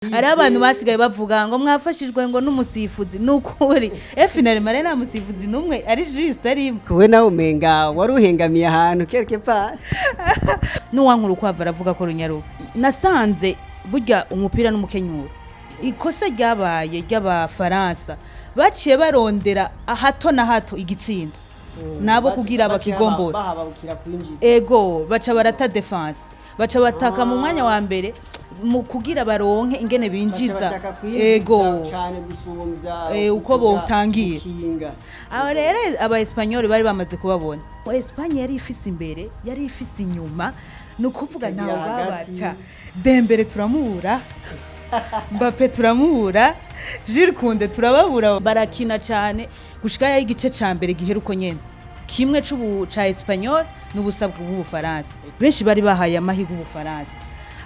ari abantu basigaye bavuga ngo mwafashijwe ngo n'umusifuzi nukuri finale mare na musifuzi numwe ari juste ari kuwe nawe umenga waruhengamiye ahantu quelque part nuwankuru kwava aravuga ko runyaruka nasanze burya umupira n'umukenyuro ikosa ryabaye ry'Abafaransa baciye barondera hato na hato igitsindo nabo kugira bakigombora ego baca barata defense baca bataka mu mwanya wa mbere mu kugira baronke ingene binjiza ego cyane gusumbya uko botangiye aho rero aba Espanyol bari bamaze kubabona Espagne yari ifise imbere yari ifise inyuma nukuvuga ntaho babaca Dembele turamubura Mbappe turamubura Jules Koundé turababura barakina cyane gushika ya igice ca mbere giheruko nyene kimwe ca Espanyol n'ubusabwa bw'Ubufaransa benshi bari bahaye amahirwe Ubufaransa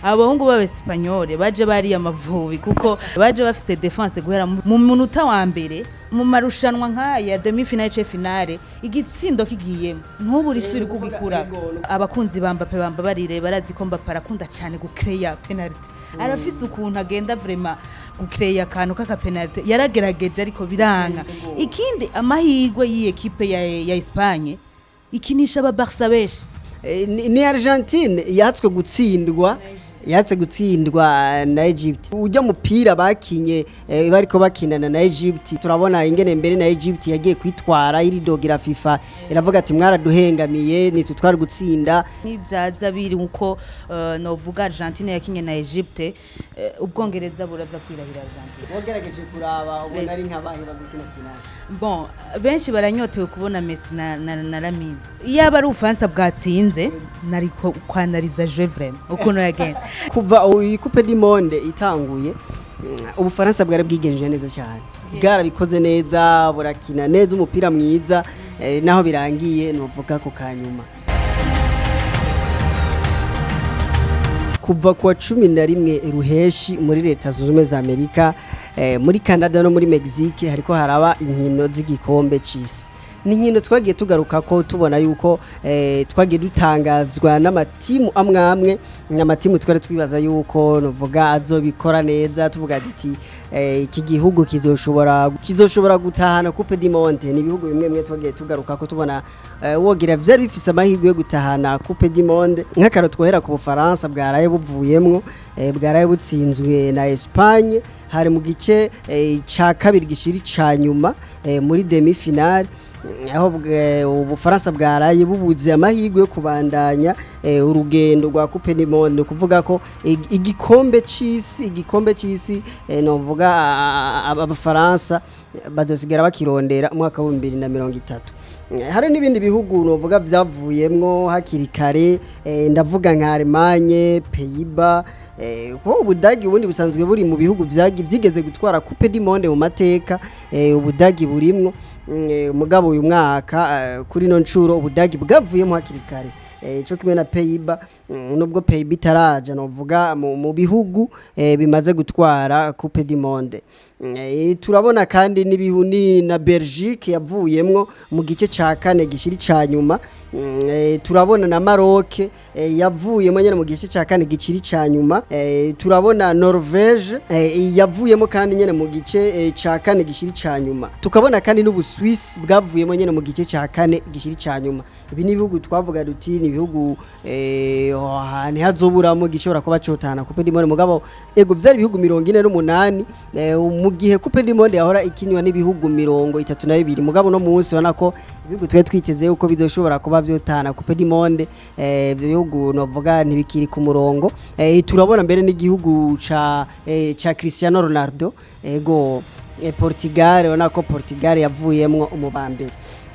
abahungu b'Abespanyol baje bari amavubi kuko baje bafise defense guhera mu munota wa mbere mu marushanwa nkaya demi finale finale igitsindo kigiyemo ntuburi suri kugikura abakunzi Mbappe barire barazi ko Mbappe arakunda cyane gucreya penalty arafise ukuntu agenda vraiment gucreya akantu kaka penalty yaragerageje ariko biranga ikindi amahirwe y'equipe ya Espagne ikinisha aba Barca beshi ni Argentine yatswe gutsindwa na Egypt ujya mupira bakinye bariko bakinana na Egypt turabona ingene mbere na Egypt yagiye kwitwara iridogira FIFA iravuga ati mwaraduhengamiye nitutwara gutsinda n'ibyaza biri uko novuga Argentine yakinye na Egypt ubwongereza buraza kwirahira Argentine wogerageje kuraba ubona ari nkabahe bazukina finale bon benshi baranyotewe kubona Messi na Lamine yaba ari Ufaransa bwatsinze nari kwanariza je vraiment ukuntu yagenda kuva Coupe du Monde itanguye Ubufaransa bwari bwigenjeje neza cyane bwarabikoze neza burakina neza umupira mwiza naho birangiye novuga ko kanyuma kuva kwa 11 ruheshi muri leta zunze za Amerika muri Canada no muri Mexique hariko haraba inkino z'igikombe c'isi n'inkino twagiye tugaruka ko tubona yuko twagiye dutangazwa n'amatimu amwe n'amatimu twari twibaza yuko novuga azobikora neza tuvuga ati iki gihugu kizoshobora gutahana Coupe du Monde ni bihugu bimwe twagiye tugaruka ko tubona wogira vyari bifise amahirwe yo gutahana Coupe du Monde nk'akaro twohera ku Bufaransa bwaraye buvuyemwo bwaraye butsinzwe na Espagne hari mu gice ca kabiri gishiri ca nyuma muri demi finale aho Ubufaransa bwaraye bubuze amahirwe yo kubandanya urugendo rwa Coupe du Monde kuvuga ko igikombe c'isi novuga Abafaransa badosigara bakirondera umwaka wa 2030 hari n'ibindi bihugu novuga vyavuyemwo hakiri kare ndavuga nka Allemagne Pays-Bas ko Ubudagi ubundi busanzwe buri mu bihugu vyigeze gutwara Coupe du Monde mu mateka Ubudagi burimwo mugabo uyu mwaka kuri no ncuro Ubudagi bwavuyemo hakiri kare cyo kimwe na Pays-Bas nubwo Pays-Bas itaraja novuga mu bihugu bimaze gutwara Coupe du Monde turabona kandi n'ibihuni na Belgique yavuyemwo mu gice ca kane gishiri ca nyuma turabona na Maroc yavuyemo nyene mu gice ca kane giciri ca nyuma turabona Norvège yavuyemo kandi nyene mu gice ca kane gishiri ca nyuma tukabona kandi n'Ubuswiss bwavuyemo nyene mu gice ca kane gishiri ca nyuma ibi ni bihugu twavuga duti ni bihugu ni hazoburamo gishobora kuba cotana Coupe du Monde mugabo ego vyari bihugu 48 mu gihe Coupe du Monde yahora ikinwa n'ibihugu 32 mugabo no munsi wana ko ibihugu twe twiteze uko bizoshobora kuba vyotana Coupe du Monde ivyo bihugu novuga ntibikiri ku murongo turabona mbere n'igihugu ca Cristiano Ronaldo ego Portugal wana ko Portugal yavuyemwo umubambere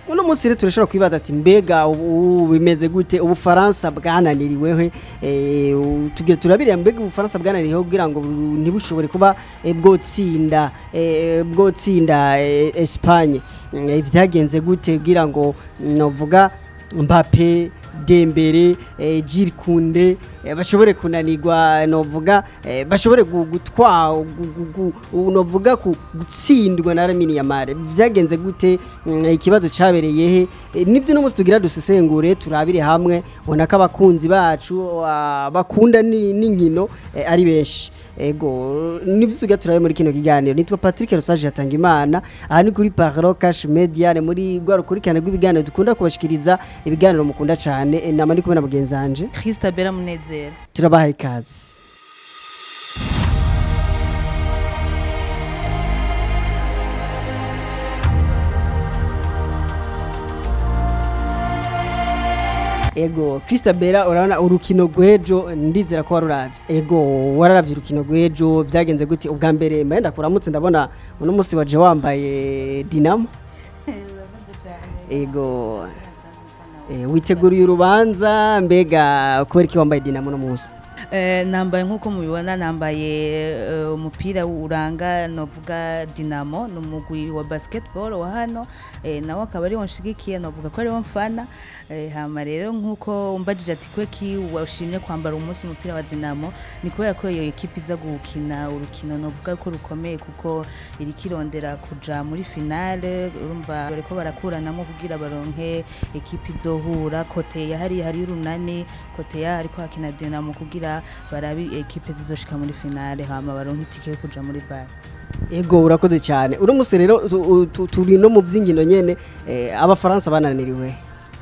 uno munsi rero turashobora kwibaza ati mbega bimeze gute Ubufaransa bwananiriweho tugira turabiriye mbega Ubufaransa bwananiriweho kugira ngo ntibushobore kuba bwotsinda Espagne vyagenze gute kugira ngo novuga Mbappe Dembele Jules Koundé bashobore kunanirwa novuga bashobore novuga gutsindwa na Lamine Yamal vyagenze gute ikibazo cabereye he nibyo no musi tugira dusesengure turabire hamwe ubona ko abakunzi bacu bakunda n'inkino ari benshi ego nibyo tugira turabe muri kino kiganiro nitwa Patrick Rusage yatanga imana aha ni kuri Parlo Cash Media muri gwa rukurikirana rw'ibiganiro dukunda kubashikiriza ibiganiro mukunda cyane nama ndi kumwe na bagenzanje Christabella Munezero turabaha ikaze ego Christabella urabona urukino gwejo ndizera ko waruravye ego wararavye urukino gwejo vyagenze gute ubwa mbere mpenda kuramutse ndabona uno musi waje wambaye Dinamo ego witeguriye urubanza mbega kubera iki wambaye Dinamo no musi nambaye nkuko mubibona nambaye umupira uranga novuga Dinamo numugwi wa basketball wa hano nawe akaba ari wonshigikiye novuga ko ari wonfana hama rero nkuko umbajije ati kweki washimye kwambara umunsi umupira wa Dinamo ni kubera ko iyo equipe iza gukina urukino novuga ko rukomeye kuko iri kirondera kuja muri finale urumva bariko barakuranamo kugira baronke equipe izohura kote ya hari urunani kote ya ariko hakina Dinamo kugira barabi equipe zizoshika muri finale hama baronka itike yo kuja muri bari ego urakoze cyane uno musi rero turi no mu byingino nyene abafaransa bananiriwe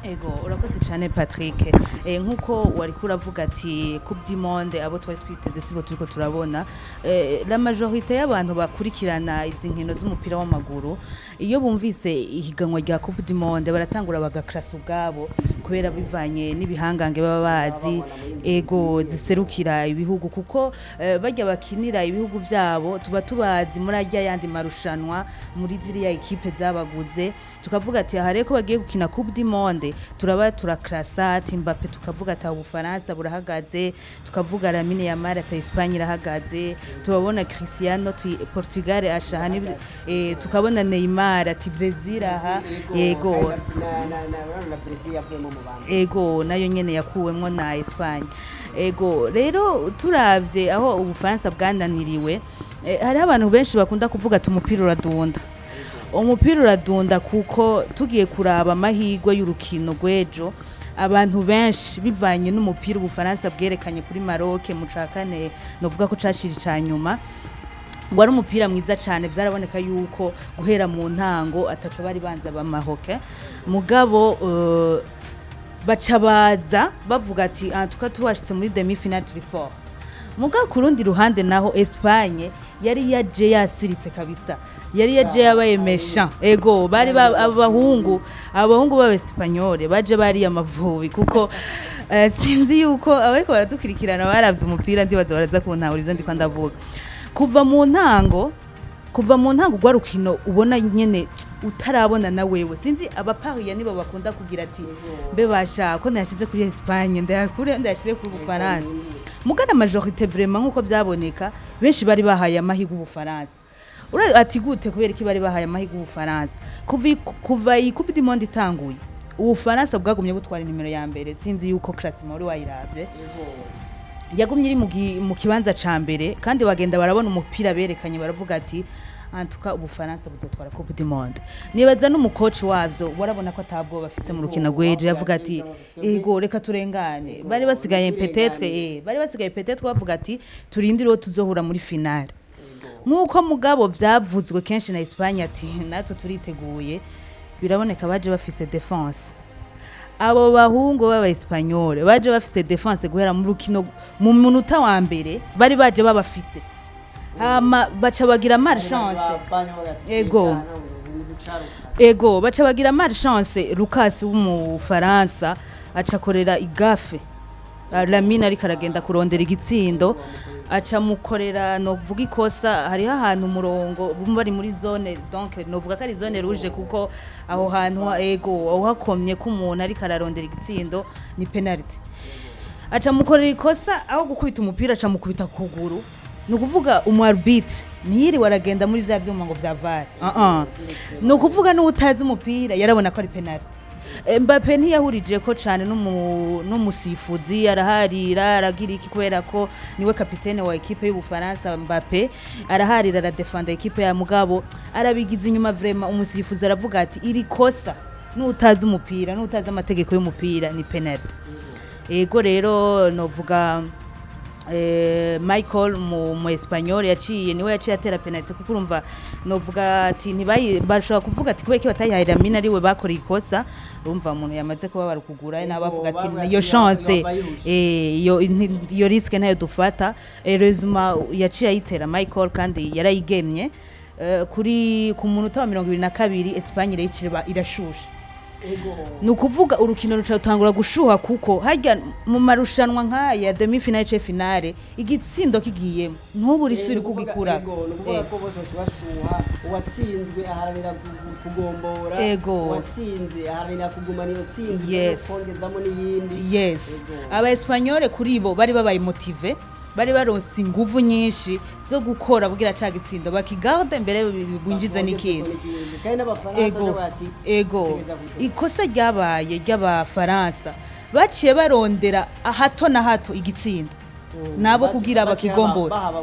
ego urakoze cyane Patrick nkuko wari kuravuga ati Coupe du Monde abo twari twiteze sibo turiko turabona la majorité y'abantu bakurikirana izi nkino z'umupira w'amaguru iyo bumvise ihiganwa rya Coupe du Monde baratangura bagakrasa ubwabo kubera bivanye n'ibihangange baba bazi ego ziserukira ibihugu kuko bajya bakinira ibihugu vyabo tuba tubazi muri ajya yandi marushanwa muri ziriya equipe zabaguze tukavuga ati aha reko bagiye gukina Coupe du Monde turaba turakrasa ati Mbappe tukavuga ati Ubufaransa burahagaze tukavuga Lamine Yamal ati Espagne irahagaze tubabona Cristiano Portugal ashahani tukabona Neymar ati Brazil aha yego ego nayo nyene yakuwemwo na Espagne ego rero turavye aho Ubufaransa bwananiriwe hari abantu benshi bakunda kuvuga ati umupira uradunda umupira uradunda kuko tugiye kuraba amahirwe y'urukino gwejo abantu benshi bivanye n'umupira Ubufaransa bwerekanye kuri Maroc mu cakane novuga ko cashiri canyuma ngo ari umupira mwiza cyane byaraboneka yuko guhera mu ntango ataco bari banza bamahoke mugabo bacabaza bavuga ati tukatuwashitse muri demi finale turi fort mugabo kurundi ruhande naho Espagne yari yaje yasiritse kabisa yari yaje yabaye méchant ego bari abahungu b'Abespanyole baje bari amavubi kuko sinzi yuko abariko baradukurikirana baravye umupira ndibaza baraza kuntahura ivyo ndiko ndavuga kuva mu ntango gwa rukino ubona nyene utarabona na wewe sinzi abapariya nibo bakunda kugira ati mbe basha ko ndashize kuri Espagne ndashire ku Bufaransa mugana majorité vraiment nkuko byaboneka benshi bari bahaye amahirwe Ubufaransa ati gute kubera iki bari bahaye amahirwe Ubufaransa kuva iyi Coupe du Monde itanguye Ubufaransa bwagumye butwara nimero ya mbere sinzi yuko classement uri wayiravye yagumye iri mu kibanza ca mbere kandi bagenda barabona umupira berekanye baravuga ati antuka Ubufaransa buzotwara Coupe du Monde nibaza n'umucoach wavyo warabona ko atabwo bafite mu rukino gweje yavuga ati ego reka turengane bari basigaye peut-être bavuga ati turindire uwo tuzohura muri finale nkuko mugabo byavuzwe kenshi na Espagne ati nato turiteguye biraboneka baje bafise defense abo bahungu b'Abespanyole baje bafise defense guhera mu rukino mu munota wa mbere bari baje babafise baca bagira malchance ego baca bagira malchance Lucas w'Umufaransa aca korera igafe Lamine ari karagenda kurondera igitsindo aca mukorera no vuga ikosa hari ahantu umurongo bari muri zone donc no vuga ko ari zone rouge kuko aho hantu ego aho hakomye ko umuntu ari kararondera igitsindo ni penalty aca mukorera ikosa aho gukubita umupira aca mukubita kuguru nukuvuga umwarbit ntiyiri waragenda muri vya vyuma ngo vya VAR nukuvuga n'utazi umupira yarabona ko ari penalty Mbappe ntiyahurije ko cyane n'umusifuzi araharira aragira iki kubera ko niwe kapitene wa equipe y'Ubufaransa. Mbappe araharira aradefenda equipe ya mugabo arabigize inyuma vraiment umusifuzi aravuga ati iri kosa n'utazi umupira n'utazi amategeko y'umupira ni penalty. Ego rero novuga Michael mu Espanyol niwe yaciye atera penalty kuko urumva novuga ati bashobora kuvuga ati kubera ko batayihahira mina ariwe bakora ikosa urumva umuntu yamaze kuba barukugura n'abavuga ati iyo chance iyo risque nayo dufata rezuma yaciye ayitera Michael kandi yarayigemye ku munota wa 22 Espagne irashusha. Nukuvuga urukino ruca rutangura gushuha kuko harya mu marushanwa nkaya demi finale ce finale igitsindo kigiyemo ntuburi suri kugikura nukuvuga ko bose bashuha uwatsinzwe aharanira kugombora uwatsinze aharanira kugumana iyo tsinzwe kongezamo n'iyindi. Aba Espanyol kuri bo bari babaye motive bari baronse inguvu nyinshi zo gukora bugira ca gitsindo bakigarde mbere binjize n'ikindi kandi n'Abafaransa bati ikosa ryabaye ry'Abafaransa baciye barondera hato na hato igitsindo nabo kugira bakigombora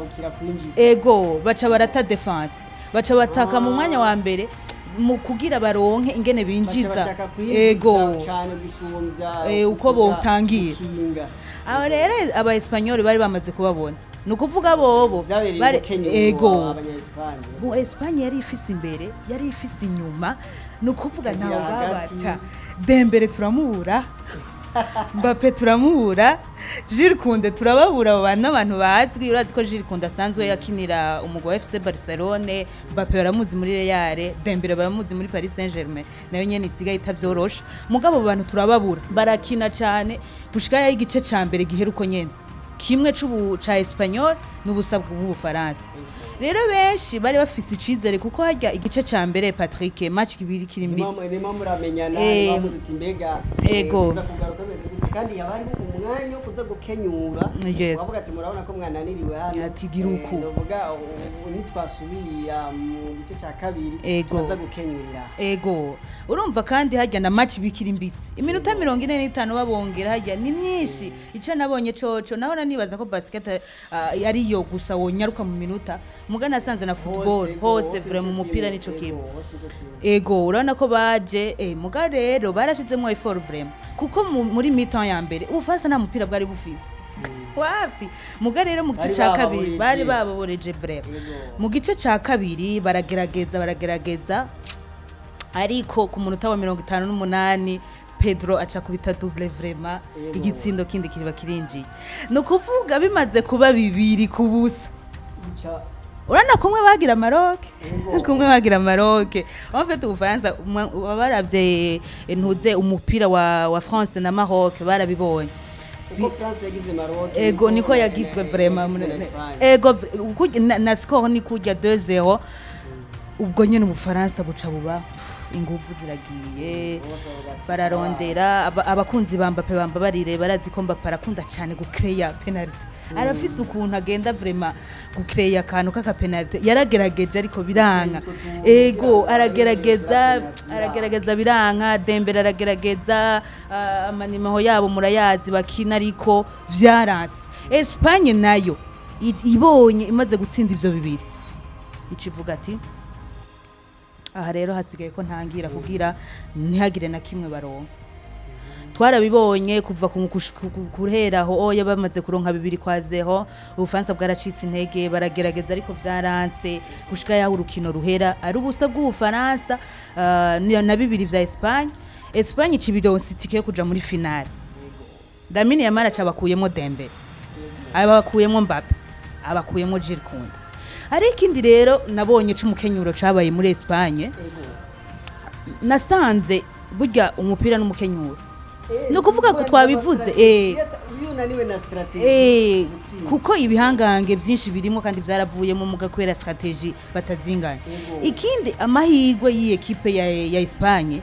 baca barata defense baca bataka mu mwanya wa mbere mu kugira baronke ingene binjiza uko botangira. Aho rero aba Espanyol bari bamaze kubabona nukuvuga bobo bari mu Espagne yari ifise imbere yari ifise inyuma nukuvuga naho babaca Dembele turamubura Mbappe turamubura Jules Koundé turababura abantu bazwi urazi ko Jules Koundé asanzwe yakinira umugwa wa FC Barcelone. Mbappe baramuzi muri Real, Dembele baramuzi muri Paris Saint-Germain nayo nyene isigaye itavyorosha mugabo abantu turababura barakina cyane gushika ya igice ca mbere giheruko nyene kimwe ca Espanyol n'ubusabwa bw'Ubufaransa. Rero benshi bari bafise icizere kuko harya igice ca mbere Patrick match kibiri kiri mbisi nimo muramenyana bamuzi mbega kuza kugaruka beze gute kandi yabari umwanya wo kuza gukenyura bavuga ati murabona ko mwananiriwe hano ati giruku novuga nitwasubira mu gice ca kabiri tuza gukenyurira urumva kandi harya na match bikiri mbisi iminota 45 babongera harya ni myinshi ico nabonye coco naho nibaza ko basket yari yo gusa wonyaruka mu minota mugana asanze na football hose vraiment umupira nico kimwe urabona ko baje muga rero barashizemo effort vraiment kuko muri mi-temps ya mbere Ubufaransa nta mupira bwari bufise wapi muga rero mu gice ca kabiri bari baboreje vraiment mu gice ca kabiri baragerageza ariko ku munota wa 58 Pedro aca kubita double vraiment igitsindo kindi kiriba kirinjiye no kuvuga bimaze kuba bibiri kubusa urana kumwe bagira Maroc en fait Ubufaransa baravye ntuze umupira wa France na Maroc barabibonye uko France yagize Maroc niko yagizwe vraiment na score ni kujya 2-0 ubwo nyene Ubufaransa buca buba ingufu ziragiye bararondera abakunzi ba Mbappe barire barazi ko Mbappe arakunda cyane gucreya penalty arafise ukuntu agenda vraiment gucreya akantu kaka penalty yaragerageje ariko biranka aragerageza biranka Dembele aragerageza amanimaho yabo murayazi bakina ariko vyaranse. Espagne nayo ibonye imaze gutsinda ivyo bibiri icivuga ati aha rero hasigaye ko ntangira kugira ntihagire na kimwe baronka. Twarabibonye kuva kuheraho bamaze kuronka 2-0 Ubufaransa bwaracitse intege baragerageza ariko vyaranse gushika yaho urukino ruhera ari ubusa bw'Ubufaransa na bibiri vya Espagne cibironse itike yo kuja muri finale. Lamine Yamal acabakuyemo Dembele abakuyemo Mbappe abakuyemo Jules Koundé. Ari ikindi rero nabonye c'umukenyuro cabaye muri Espagne nasanze burya umupira n'umukenyuro no kuvuga ko twabivuze yunaniwe na strategy kuko ibihangange byinshi birimo kandi byaravuyemo muga kwera strategy batazinganya. Ikindi amahirwe y'equipe ya Espagne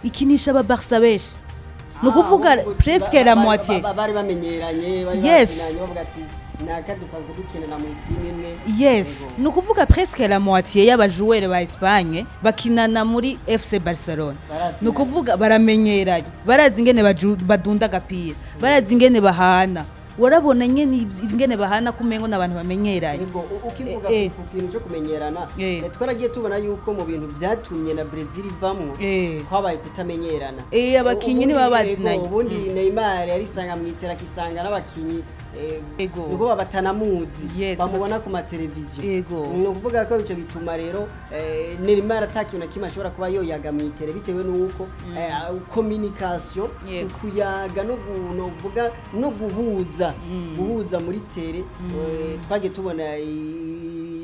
ikinisha aba Barca besh no kuvuga presque la moitié bari bamenyeranye yes bavuga ati naka dusanzwe dukinana mu team imwe. Yes, ni ukuvuga presque la moitié y'abajoueurs ba Espagne bakinana muri FC Barcelona. Ni ukuvuga baramenyeranye, barazi ingene badunda agapira, barazi ingene bahana. Warabona nyene ingene bahana kumengo n'abantu bamenyeranye. Yego ukivuga ku kintu cyo kumenyerana twaragiye tubona yuko mu bintu byatumye na Brazil ivamwo kwabaye kutamenyerana. Abakinyi ni babazinanye. Ubundi Neymar yari sanga mwitera kisanga n'abakinyi nuko babatanamuzi bamubona ku mateleviziyo. Ni ukuvuga ko bice bituma rero Neymar atakintu kimwe ashobora kuba yoyaga mwitere bitewe nuko communication kuyaga no kuvuga no guhuza muri tere twagiye tubona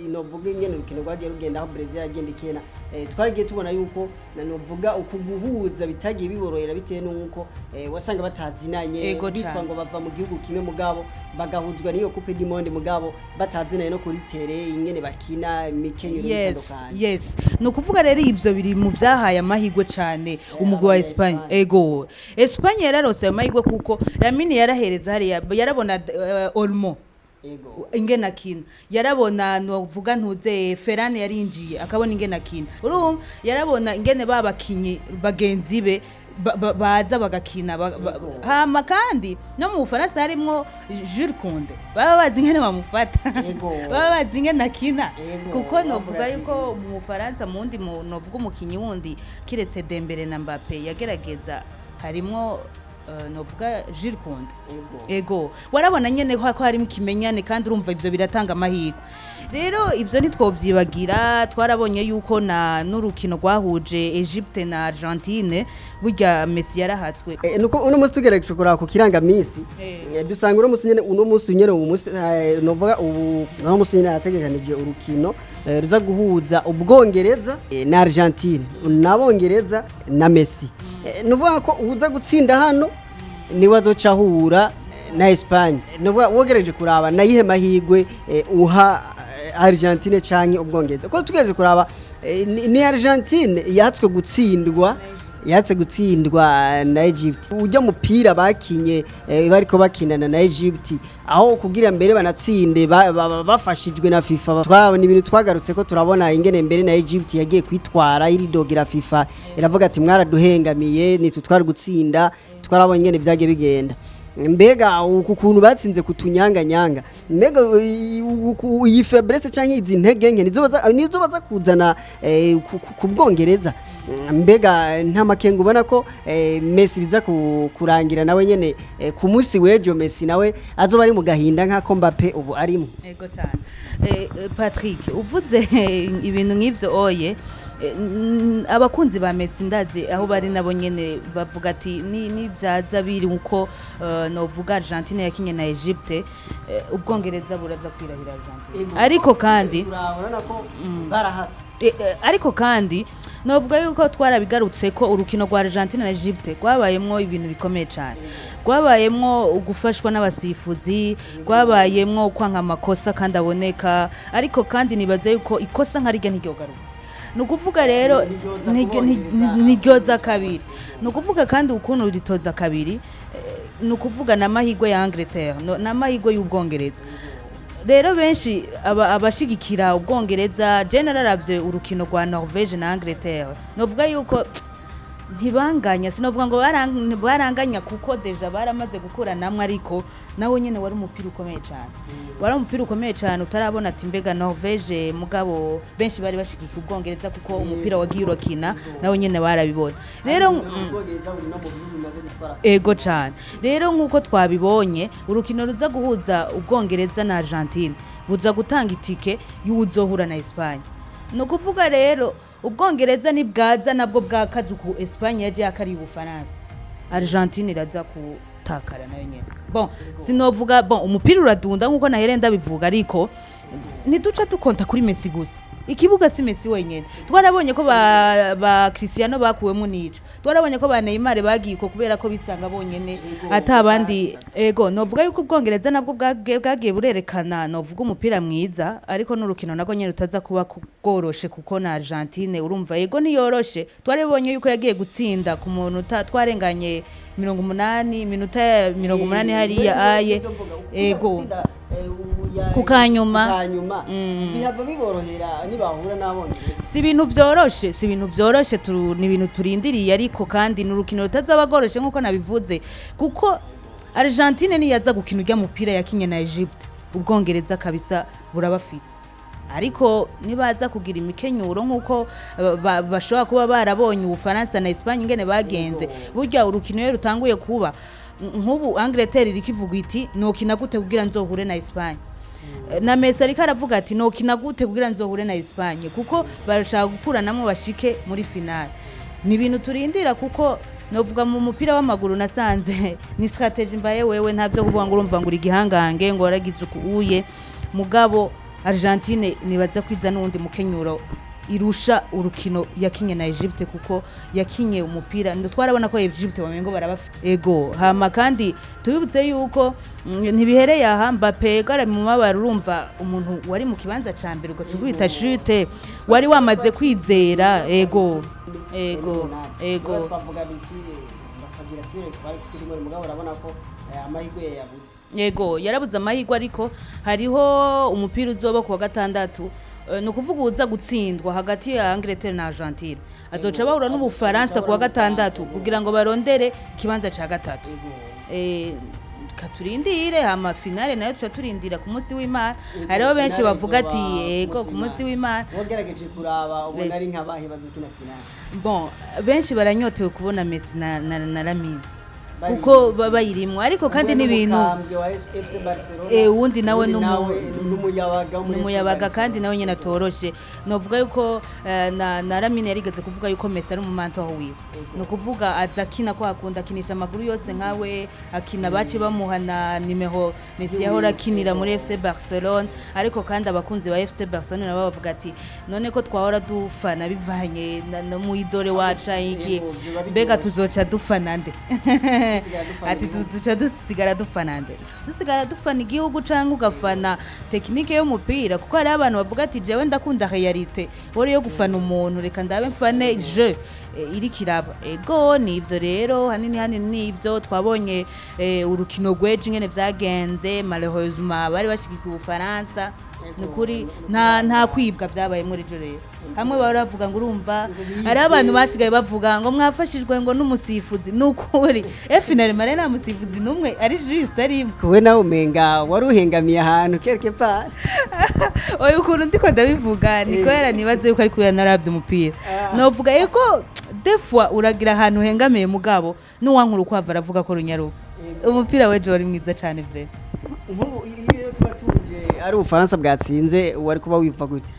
novuga ingene urukino rwagiye rugenda aho Brazil yagenda ikena twagiye tubona yuko novuga ukuguhuza bitagiye biborohera bitewe nuko wasanga batazinanye bitwa ngo bava mu gihugu kimwe mugabo bagahuzwa niyo coupe du monde mugabo batazinanye no kuri tere ingene bakina imikenyero bitandukanye. Yes, no kuvuga rero ivyo biri mu vyahaye amahirwe cyane umugwi wa Espagne. Espagne yararose amahirwe kuko Lamine yarahereza hariya yarabona Olmo ingena kina yarabona novuga ntuze Ferran yarinjiye akabona ingena kina urumva yarabona ingene babakinyi bagenzi be baza bagakina hama kandi no mu Bufaransa harimo Jules Koundé baba bazi ingene bamufata baba bazi ingene akina kuko novuga yuko mu Bufaransa mundi novuga umukinyi wundi kiretse Dembele na Mbappé yagerageza harimo novuga Jules Koundé warabona nyene ko harimo ikimenyane kandi urumva ivyo biratanga amahirwe. Rero ivyo ntitwovyibagira twarabonye yuko na n'urukino rwahuje Egypte na Argentine burya Messi yarahatswe nuko uno musi tugerageje kuraba ku kiranga misi dusanga uno musi nyene novuga uno musi nyene yategekanije urukino ruza guhuza Ubwongereza na Argentine n'Abongereza na Messi. Nuvuga ko uza gutsinda hano ni wazocahura na Espagne. Nuvuga wogereje kuraba nayihe mahirwe uha Argentine canke Ubwongereza ko tugeze kuraba ni Argentine yatswe gutsindwa na Egypt. Ujya mupira bakinye bariko bakinana na Egypt aho kugira mbere banatsinde bafashijwe na FIFA. Twabona ibintu twagarutse ko turabona ingene mbere na Egypt yagiye kwitwara iridogira FIFA iravuga ati mwaraduhengamiye nitutwari gutsinda twarabonye ingene byagiye bigenda. Mbega ukuntu batsinze kutunyanga mbega iyi faiblesse canke izi ntege nke nizo baza kuzana ku Bwongereza. Mbega nta makenga ubona ko Messi biza kurangira nawe nyene ku munsi wejo Messi nawe azoba ari mu gahinda nk'ako Mbappé ubu arimo. Cyane Patrick uvuze ibintu nk'ivyo abakunzi ba Messi ndazi aho bari nabo nyene bavuga ati ni byaza biri uko novuga Argentine yakinye na Egypte Ubwongereza buraza kwirahira Argentine ariko kandi novuga yuko twarabigarutse ko urukino rwa Argentine na Egypte rwabayemwo ibintu bikomeye cyane rwabayemwo gufashwa n'abasifuzi rwabayemwo kwanka amakosa kandi aboneka ariko kandi nibaza yuko ikosa nkarijya ntigogaruka. Nukuvuga rero ntigyoza kabiri nukuvuga kandi ukuntu ritoza kabiri nukuvuga na mahirwe ya Angleterre na mahirwe y'Ubwongereza. Rero benshi abashigikira Ubwongereza generaravye urukino rwa Norvège na Angleterre novuga yuko ntibanganya sinovuga ngo baranganya kuko deja baramaze gukura namwe ariko nawe nyene wari umupira ukomeye cyane utarabona ati mbega Norvège mugabo benshi bari bashigikiye Ubwongereza kuko umupira wagiye urokina nawe nyene barabibona. Rero cyane rero nkuko twabibonye urukino ruza guhuza Ubwongereza na Argentine buza gutanga itike y'uzohura na Espagne. No kuvuga rero Ubwongereza ni bwaza nabwo bwakaze ku Espagne yaje yakari Ubufaransa Argentine iraza kutakara nayo nyene. Sinovuga umupira uradunda nkuko naherenda bivuga ariko ntiduca dukonta kuri Messi gusa. Ikibuga si Messi wenyene twarabonye ko ba Cristiano bakuwemo nico twarabonye ko ba Neymar bagiye uko kubera ko bisanga bonyene atabandi ego novuga yuko ubwongereza nabwo bwagiye burerekana novuga umupira mwiza ariko n'urukino nako nyene rutaza kuba kugoroshe kuko na Argentine urumva ego niyoroshe twarebonye yuko yagiye gutsinda ku muntu twarenganye 80 minota 80 hariya aye ego kukanyuma bihava biborohera nibahura n'abongereza si ibintu vyoroshe ni ibintu turindiriye ariko kandi n'urukino rutazabagoroshe nkuko nabivuze kuko Argentine niyaza gukina urya mupira yakinye na Egypte ubwongereza kabisa burabafise ariko nibaza kugira imikenyuro nkuko bashobora kuba barabonye Ubufaransa na Espagne ingene bagenze burya urukino yo rutanguye kuba nk'ubu Angleterre rikivuga iti nokina gute kugira nzohure na Espagne na Messi ariko aravuga ati nokina gute kugira nzohure na Espagne kuko barashaka gukuranamo bashike muri finale ni ibintu turindira kuko novuga mu mupira w'amaguru nasanze ni strategy mbaye wewe ntavyo kuvuga ngo urumva ngo igihangange ngo waragize ukuye mugabo Argentine nibaza kwiza n'undi mukenyuro irusha urukino yakinye na Egypte kuko yakinye umupira twarabona ko Egypte bamengo barabafite ego hama kandi tubibutse yuko ntibihereye aha Mbappe gara mu mabara urumva umuntu wari mu kibanza ca mbere ugacubita chute wari wamaze kwizera ego twavuga biti bakagira sure twari kuri muri mugabo urabona ko amahirwe yabuze yego yarabuze amahirwe ariko hariho umupira uzoba ku wa gatandatu no kuvuga uza gutsindwa hagati ya Angleterre na Argentine azoca bahura n'Ubufaransa ku wa gatandatu kugira ngo barondere kibanza ca gatatu katurindire hama finale nayo tuca turindira ku munsi w'Imana hariho benshi bavuga ati yego ku munsi w'Imana wogerageje kuraba ubona ari nkabahe bazukina finale bon benshi baranyotewe kubona Messi na Lamine kuko bayirimwe ariko kandi n'ibintu wundi nawe n'umuyabaga kandi nawe nyene atoroshe novuga yuko na Lamine yarigeze kuvuga yuko Messi ari umumanto aho wiwe no kuvuga azakina ko akunda akinisha amaguru yose nkawe akina bace bamuhana nimero Messi yahora akinira muri FC Barcelona ariko kandi abakunzi ba FC Barcelona nabo bavuga ati none ko twahora dufana bivanye no mu idore waca iki bega tuzoca dufana nde ati duca dusigara dufana igihugu canke ugafana tekinike y'umupira kuko hari abantu bavuga ati jewe ndakunda realite wori yo gufana umuntu reka ndabe mfane je iri kiraba ego nivyo rero hanini nivyo twabonye urukino gweje ingene vyagenze malheureusement bari bashigikiye Ubufaransa nukuri nta kwibwa byabaye muri jo rero hamwe baravuga ngo urumva ari abantu basigaye bavuga ngo mwafashijwe ngo n'umusifuzi nukuri finale mare na musifuzi numwe ari juste ari kuwe nawe umenga waruhengamiye ahantu quelque part oyo ukuntu ndiko ndabivuga niko yaranibaze yuko ari kuya naravye umupira novuga yego des fois uragira ahantu hengamiye mugabo n'uwankuru kwava aravuga ko runyaruka umupira weje wari mwiza cyane vrai nk'ubu iyo tuba tuje ari Ubufaransa bwatsinze wari kuba wiva gute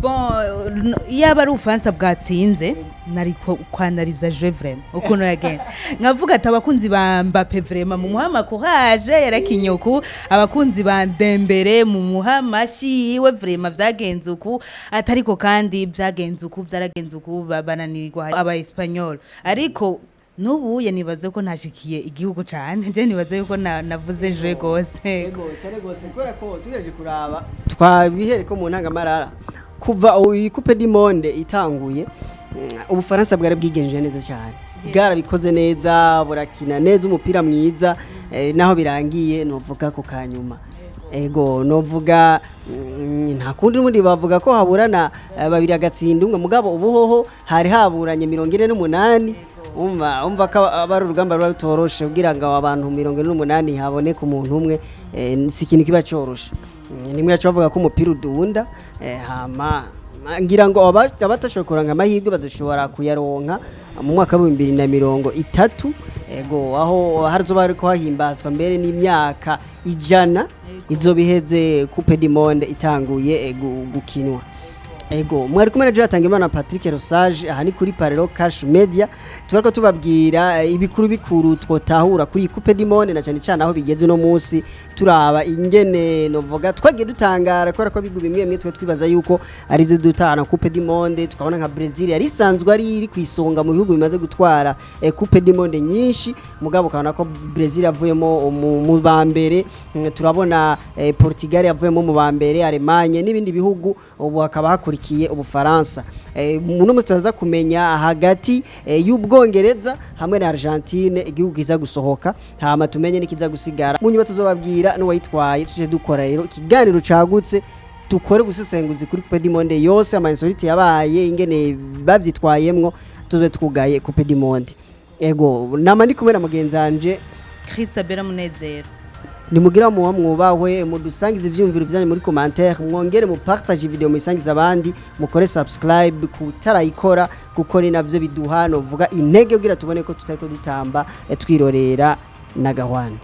bon yaba ari Ubufaransa bwatsinze nari kwanariza je vraiment ukuntu yagenze nkavuga ati abakunzi ba Mbappe vraiment mu muhama courage yarakinyoku abakunzi ba Dembele mu muhama shiwe vraiment vyagenze uku atariko kandi vyagenze uku byaragenze uku bananirwa aba Espanyol ariko nubuye nibaze ko ntashikiye igihugu cyane je nibaze yuko navuze je gose yego cyane gose kubera ko tugereje kuraba twabihere ko mu ntangamarara kuva Coupe du Monde itanguye Ubufaransa bwari bwigenjeje neza cyane bwarabikoze neza burakina neza umupira mwiza naho birangiye novuga ko kanyuma ego novuga nta kundi muri bavuga ko haburana babiri agatsinda umwe mugabo ubuhoho hari haburanye 48 umva ko abari urugamba rwa bitoroshe kugira ngo abantu 48 haboneka umuntu umwe si ikintu kiba cyoroshe nimwe yacu bavuga ko umupira udunda hama ngira ngo abatashobora nga amahirwe badushobora kuyaronka mu mwaka wa 2030 ego aho harzo bari ko hahimbazwa mbere n'imyaka 100 izo biheze Coupe du Monde itanguye gukinwa Ego mwari kumwe na Jonathan Imana Patrick Rosage aha ni kuri Parero Cash Media turako tubabwira ibikuru bikuru twotahura kuri Coupe du Monde na cyane cyane aho bigeze no munsi turaba ingene novuga twagiye dutangara kubera ko bigu bimwe bimwe twe twibaza yuko ari byo dutana Coupe du Monde tukabona nka Brazil yari isanzwe ari iri kwisonga mu bihugu bimaze gutwara Coupe du Monde nyinshi mugabo kana ko Brazil yavuyemo mu bambere turabona Portugal yavuyemo mu bambere Allemagne n'ibindi bihugu ubu hakaba hakurikiye Ubufaransa muno mutaza kumenya hagati y'Ubwongereza hamwe na Argentine igihugu kiza gusohoka hama tumenye nikiza gusigara mu nyuma tuzobabwira no wayitwaye tuje dukora rero kiganiro cagutse tukore gusesenguzi kuri Coupe du Monde yose amainsolite yabaye ingene bavyitwayemwo tuze twugaye Coupe du Monde ego nama ndi kumwe na mugenzanje Christabera Munezero nimugira muwa mwubahwe mudusangize ivyumviro byanyu muri commentaire mwongere mu partage video musangize abandi mukore subscribe kutarayikora kuko ni navyo biduha no vuga intege kugira tubone ko tutariko dutamba twirorera na gahwana